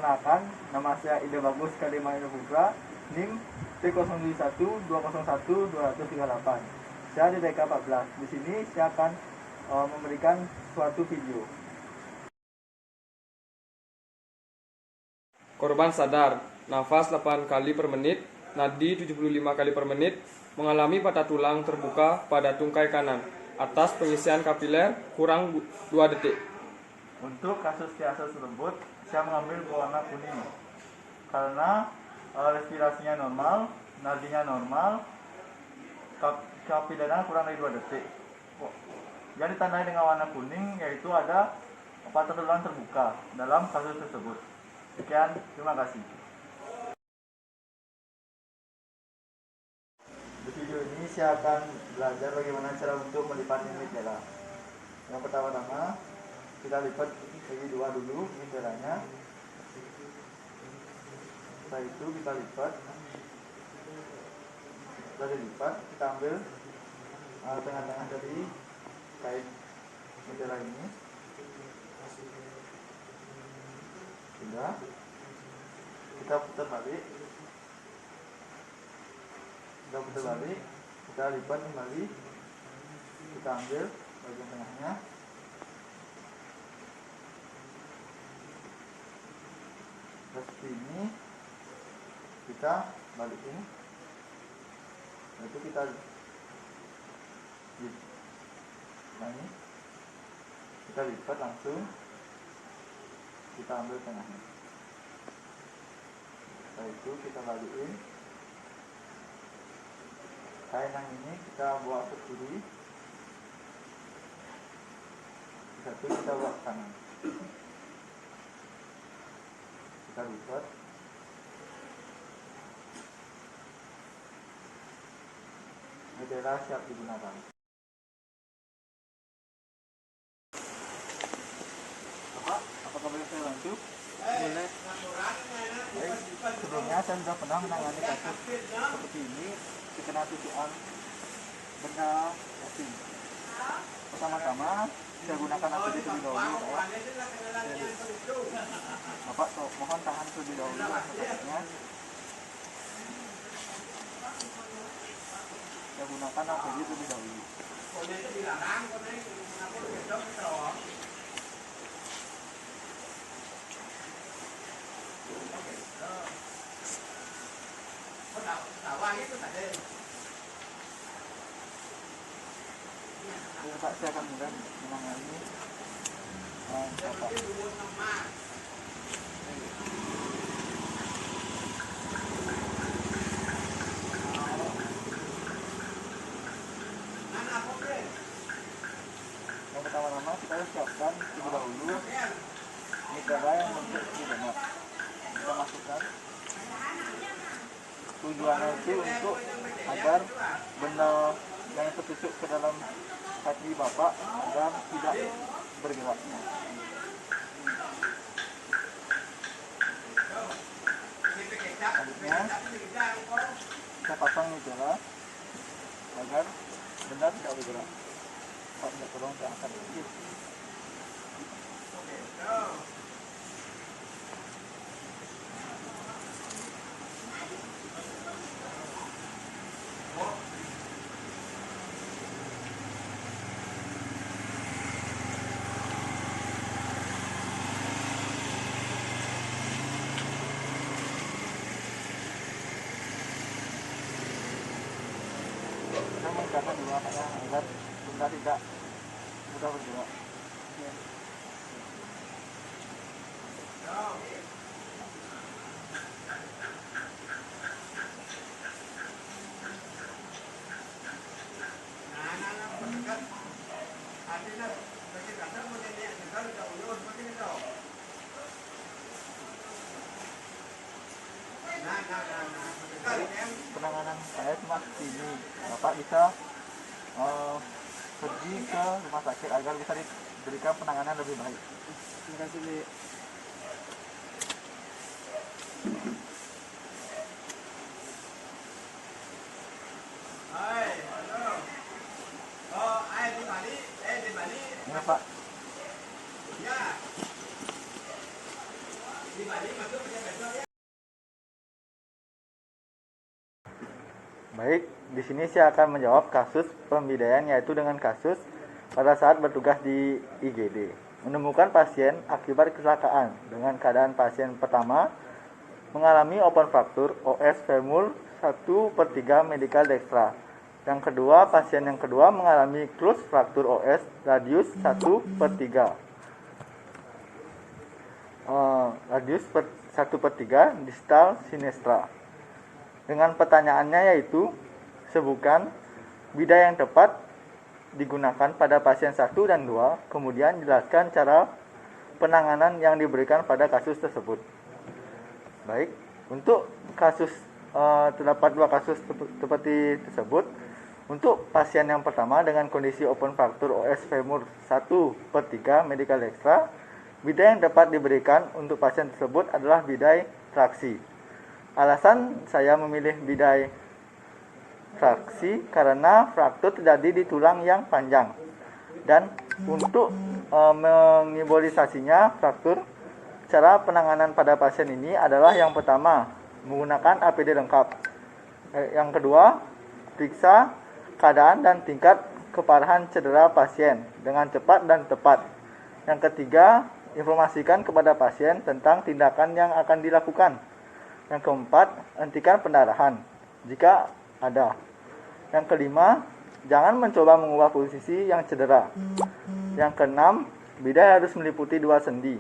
Perkenalkan, nama saya Ide Bagus Kadema Putra, NIM T071201-238. Saya di TK 14. Di sini saya akan memberikan suatu video. Korban sadar, nafas 8 kali per menit, nadi 75 kali per menit, mengalami patah tulang terbuka pada tungkai kanan, atas pengisian kapiler kurang 2 detik. Untuk kasus tersebut, saya mengambil berwarna kuning karena respirasinya normal, nadinya normal, kapilernya kurang dari 2 detik. Yang ditandai dengan warna kuning yaitu ada patah tulang terbuka dalam kasus tersebut. Sekian, terima kasih. Di video ini saya akan belajar bagaimana cara untuk melipat mitela. Yang pertama-tama kita lipat segi 2 dulu mitelanya. Setelah itu kita lipat. Setelah dilipat kita ambil tengah-tengah dari kain mitela ini. Sudah, kita putar balik. Kita lipat kembali, kita ambil bagian tengahnya, seperti ini, kita balikin, itu kita lipat langsung, kita ambil tengahnya. Setelah itu kita balikin. Kain yang ini kita bawa ke kiri, satu kita bawa ke kanan, kita lipat, mitela siap digunakan. Apakah boleh saya bantu? Boleh. Baik, sebelumnya saya sudah pernah menangani kasus seperti ini, terkena tusukan benda asing. Pertama-tama saya gunakan APD terlebih dahulu. Bapak mohon tahan terlebih dahulu kasusnya. Saya gunakan APD terlebih dahulu. Ya, Pak, saya akan mulai menangani Bapak. Yang pertama-tama kita siapkan terlebih dahulu mitela yang bentuk dibentuk. Kita masukkan. Tujuannya itu untuk agar benda yang tertusuk ke dalam hati Bapak agar tidak bergerak. Selanjutnya kita pasang mitela agar benda tidak bergerak. Pak, minta tolong diangkat sedikit. Kita menggunakan dua ya, agar benda tidak mudah bergerak. Penanganan saya cuma ini, Bapak bisa pergi ke rumah sakit agar bisa diberikan penanganan lebih baik. Terima kasih, Li. Ini Pak. Baik, di sini saya akan menjawab kasus pembidaian, yaitu dengan kasus pada saat bertugas di IGD. Menemukan pasien akibat kecelakaan dengan keadaan pasien pertama mengalami open fracture OS femur 1/3 medial dextra. Yang kedua, pasien yang kedua mengalami close fracture OS radius 1/3. Radius 1/3 distal sinestra. Dengan pertanyaannya yaitu, sebutkan bidai yang tepat digunakan pada pasien 1 dan 2, kemudian jelaskan cara penanganan yang diberikan pada kasus tersebut. Baik, untuk kasus terdapat 2 kasus seperti tersebut. Untuk pasien yang pertama dengan kondisi open fracture OS femur 1/3 medial dextra, bidai yang dapat diberikan untuk pasien tersebut adalah bidai traksi. Alasan saya memilih bidai traksi karena fraktur terjadi di tulang yang panjang, dan untuk mengibolisasinya fraktur, cara penanganan pada pasien ini adalah yang pertama menggunakan APD lengkap, yang kedua periksa keadaan dan tingkat keparahan cedera pasien dengan cepat dan tepat, yang ketiga informasikan kepada pasien tentang tindakan yang akan dilakukan, yang keempat hentikan pendarahan jika ada, yang kelima jangan mencoba mengubah posisi yang cedera, yang keenam bidai harus meliputi 2 sendi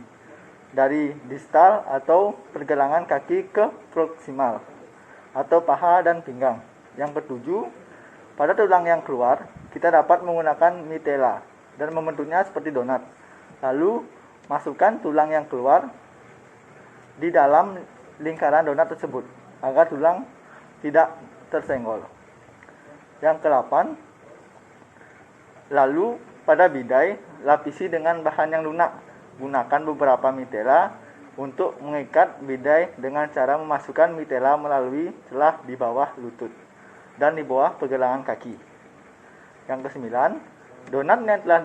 dari distal atau pergelangan kaki ke proksimal atau paha dan pinggang, yang ketujuh pada tulang yang keluar kita dapat menggunakan mitela dan membentuknya seperti donat, lalu masukkan tulang yang keluar di dalam lingkaran donat tersebut agar tulang tidak tersenggol. Yang ke-8, lalu pada bidai lapisi dengan bahan yang lunak. Gunakan beberapa mitela untuk mengikat bidai dengan cara memasukkan mitela melalui celah di bawah lutut dan di bawah pergelangan kaki. Yang ke-9, donat yang telah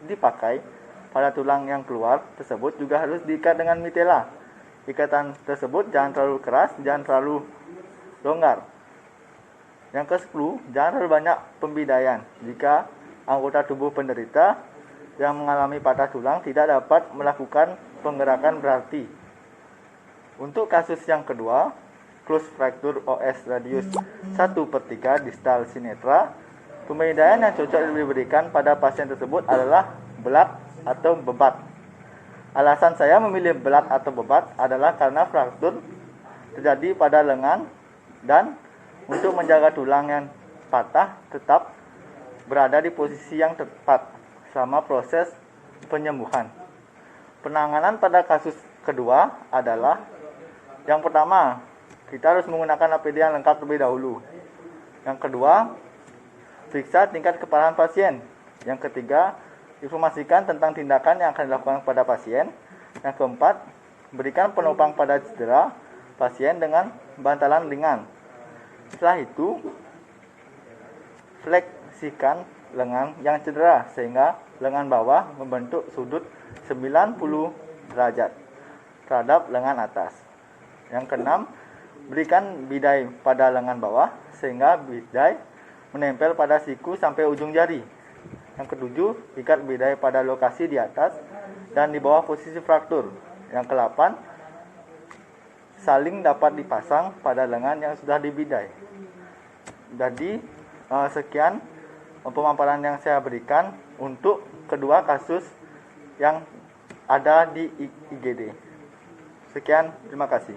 dipakai pada tulang yang keluar tersebut juga harus diikat dengan mitela. Ikatan tersebut jangan terlalu keras, jangan terlalu longgar. Yang ke-10, jangan terlalu banyak pembidaian jika anggota tubuh penderita yang mengalami patah tulang tidak dapat melakukan penggerakan berarti. Untuk kasus yang kedua, close fracture OS radius 1/3 distal sinetra, pembidaian yang cocok diberikan pada pasien tersebut adalah belat atau bebat. Alasan saya memilih belat atau bebat adalah karena fraktur terjadi pada lengan, dan untuk menjaga tulang yang patah tetap berada di posisi yang tepat selama proses penyembuhan. Penanganan pada kasus kedua adalah, yang pertama, kita harus menggunakan APD yang lengkap terlebih dahulu. Yang kedua, periksa tingkat keparahan pasien. Yang ketiga, informasikan tentang tindakan yang akan dilakukan kepada pasien. Yang keempat, berikan penopang pada cedera pasien dengan bantalan ringan. Setelah itu, fleksikan lengan yang cedera sehingga lengan bawah membentuk sudut 90 derajat terhadap lengan atas. Yang keenam, berikan bidai pada lengan bawah sehingga bidai menempel pada siku sampai ujung jari. Yang ketujuh, ikat bidai pada lokasi di atas dan di bawah posisi fraktur. Yang ke-8, saling dapat dipasang pada lengan yang sudah dibidai. Jadi sekian pemaparan yang saya berikan untuk kedua kasus yang ada di IGD. Sekian, terima kasih.